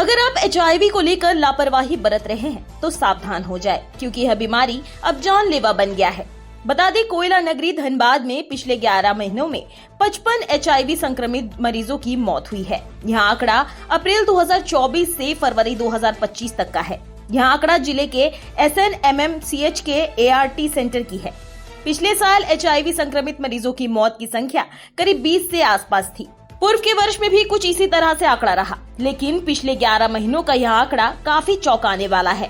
अगर आप HIV को लेकर लापरवाही बरत रहे हैं तो सावधान हो जाए, क्योंकि यह बीमारी अब जानलेवा बन गया है। बता दें, कोयला नगरी धनबाद में पिछले 11 महीनों में 55 HIV संक्रमित मरीजों की मौत हुई है। यह आंकड़ा अप्रैल 2024 से फरवरी 2025 तक का है। यह आंकड़ा जिले के SNMMCH के ART सेंटर की है। पिछले साल HIV संक्रमित मरीजों की मौत की संख्या करीब 20 से आसपास थी। पूर्व के वर्ष में भी कुछ इसी तरह से आंकड़ा रहा, लेकिन पिछले 11 महीनों का यह आंकड़ा काफी चौंकाने वाला है।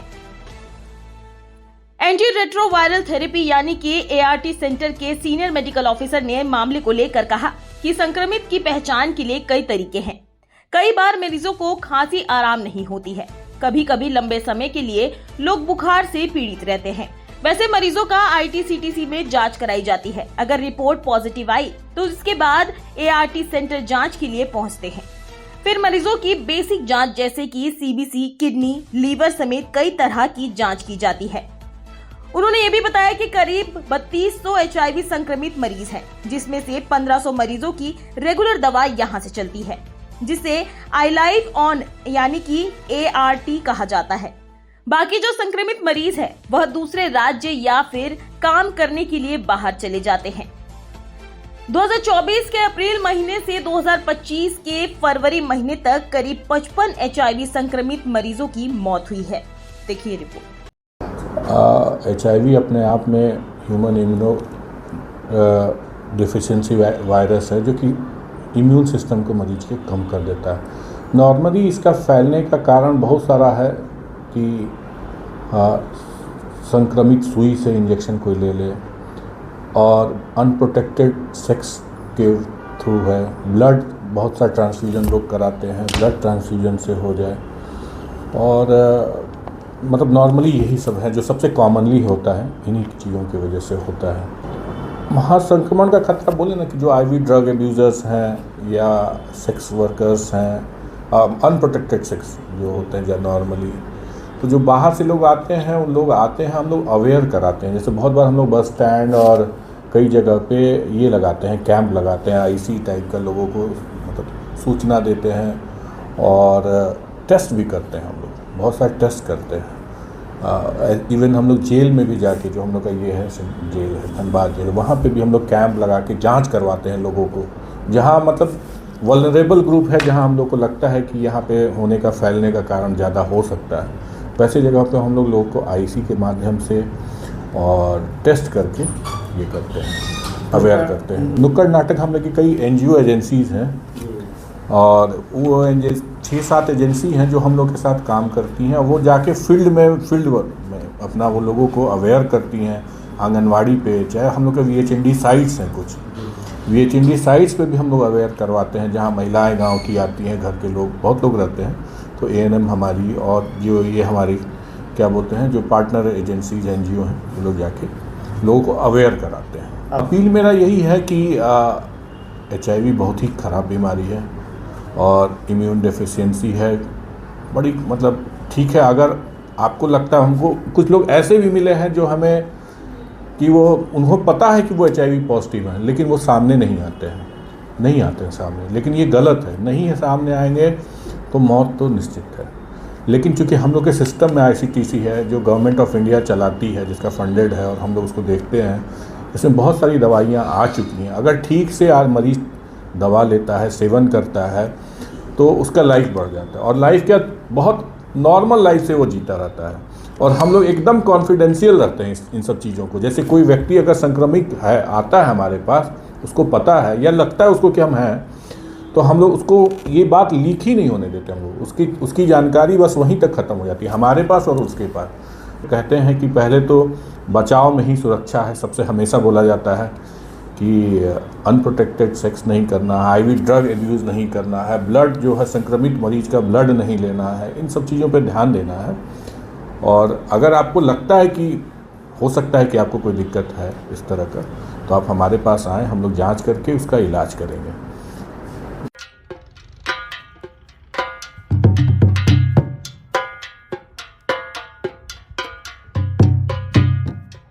एंटी रेट्रोवायरल थेरेपी यानी कि ART सेंटर के सीनियर मेडिकल ऑफिसर ने मामले को लेकर कहा कि संक्रमित की पहचान के लिए कई तरीके हैं। कई बार मरीजों को खांसी आराम नहीं होती है, कभी कभी लंबे समय के लिए लोग बुखार से पीड़ित रहते हैं। वैसे मरीजों का ITCTC में जांच कराई जाती है। अगर रिपोर्ट पॉजिटिव आई तो उसके बाद ART सेंटर जांच के लिए पहुंचते हैं। फिर मरीजों की बेसिक जांच जैसे कि CBC, किडनी, लीवर समेत कई तरह की जांच की जाती है। उन्होंने ये भी बताया कि करीब 3200 HIV संक्रमित मरीज हैं, जिसमें से 1500 मरीजों की रेगुलर दवा यहां से चलती है, जिसे iLife On यानी कि ART कहा जाता है। बाकी जो संक्रमित मरीज है वह दूसरे राज्य या फिर काम करने के लिए बाहर चले जाते हैं। 2024 के अप्रैल महीने से 2025 के फरवरी महीने तक करीब 55 HIV संक्रमित मरीजों की मौत हुई है। देखिए रिपोर्ट। HIV अपने आप में ह्यूमन इम्यूनो डिफिशिएंसी वायरस है, जो कि इम्यून सिस्टम को मरीज के कम कर देता है। नॉर्मली इसका फैलने का कारण बहुत सारा है कि संक्रमित सुई से इंजेक्शन कोई ले ले, और अनप्रोटेक्टेड सेक्स के थ्रू है। ब्लड बहुत सा ट्रांसफ्यूजन लोग कराते हैं, ब्लड ट्रांसफ्यूजन से हो जाए, और मतलब नॉर्मली यही सब है जो सबसे कॉमनली होता है, इन्हीं चीज़ों की वजह से होता है। महासंक्रमण का खतरा बोले ना कि जो IV ड्रग एब्यूज़र्स हैं या सेक्स वर्कर्स हैं, अनप्रोटेक्टेड सेक्स जो होते हैं या नॉर्मली, तो जो बाहर से लोग आते हैं उन लोग आते हैं, हम लोग अवेयर कराते हैं। जैसे बहुत बार हम लोग बस स्टैंड और कई जगह पे ये लगाते हैं, कैंप लगाते हैं, IC टाइप का, लोगों को मतलब सूचना देते हैं, और टेस्ट भी करते हैं। हम लोग बहुत सारे टेस्ट करते हैं। इवन हम लोग जेल में भी जाके, जो हम लोग का ये है जेल है धनबाद जेल, वहाँ पे भी हम लोग कैंप लगा के जांच करवाते हैं लोगों को, जहाँ मतलब वल्नरेबल ग्रुप है, जहाँ हम लोग को लगता है कि यहाँ पे होने का, फैलने का कारण ज़्यादा हो सकता है। वैसे जगह पे हम लोगों को IC के माध्यम से और टेस्ट करके ये करते हैं, अवेयर करते हैं। नुक्कड़ नाटक हम लोग की कई NGO एजेंसीज़ हैं, और वो 6-7 एजेंसी हैं जो हम लोग के साथ काम करती हैं। वो जाके फील्ड वर्क में अपना वो लोगों को अवेयर करती हैं, आंगनवाड़ी पे, चाहे हम लोग के VHND साइट्स हैं, कुछ VHND साइट्स पे भी हम लोग अवेयर करवाते हैं, जहाँ महिलाएं गांव की आती हैं, घर के लोग बहुत लोग रहते हैं, तो ANM हमारी और जो ये हमारी क्या बोलते हैं जो पार्टनर एजेंसीज NGO हैं, वो लोग जाके लोगों को अवेयर कराते हैं। अपील मेरा यही है कि HIV बहुत ही ख़राब बीमारी है और इम्यून डेफिशिएंसी है बड़ी, मतलब ठीक है। अगर आपको लगता है, हमको कुछ लोग ऐसे भी मिले हैं जो हमें कि वो उनको पता है कि वो HIV पॉजिटिव हैं, लेकिन वो सामने नहीं आते हैं सामने। लेकिन ये गलत है, नहीं है, सामने आएंगे तो मौत तो निश्चित है। लेकिन चूँकि हम लोग के सिस्टम में ICTC है, जो गवर्नमेंट ऑफ इंडिया चलाती है, जिसका फंडेड है, और हम लोग उसको देखते हैं, इसमें बहुत सारी दवाइयाँ आ चुकी हैं। अगर ठीक से आज मरीज़ दवा लेता है, सेवन करता है, तो उसका लाइफ बढ़ जाता है, और लाइफ क्या बहुत नॉर्मल लाइफ से वो जीता रहता है। और हम लोग एकदम कॉन्फिडेंशियल रहते हैं इन सब चीज़ों को। जैसे कोई व्यक्ति अगर संक्रमित है, आता है हमारे पास, उसको पता है या लगता है उसको कि हम हैं, तो हम लोग उसको ये बात लीक ही नहीं होने देते। हम लोग उसकी जानकारी बस वहीं तक ख़त्म हो जाती है, हमारे पास और उसके पास। कहते हैं कि पहले तो बचाव में ही सुरक्षा है, सबसे हमेशा बोला जाता है कि अनप्रोटेक्टेड सेक्स नहीं करना, IV ड्रग एब्यूज़ नहीं करना है, ब्लड जो है संक्रमित मरीज का ब्लड नहीं लेना है, इन सब चीज़ों पे ध्यान देना है। और अगर आपको लगता है कि हो सकता है कि आपको कोई दिक्कत है इस तरह का, तो आप हमारे पास आएँ, हम लोग जांच करके उसका इलाज करेंगे।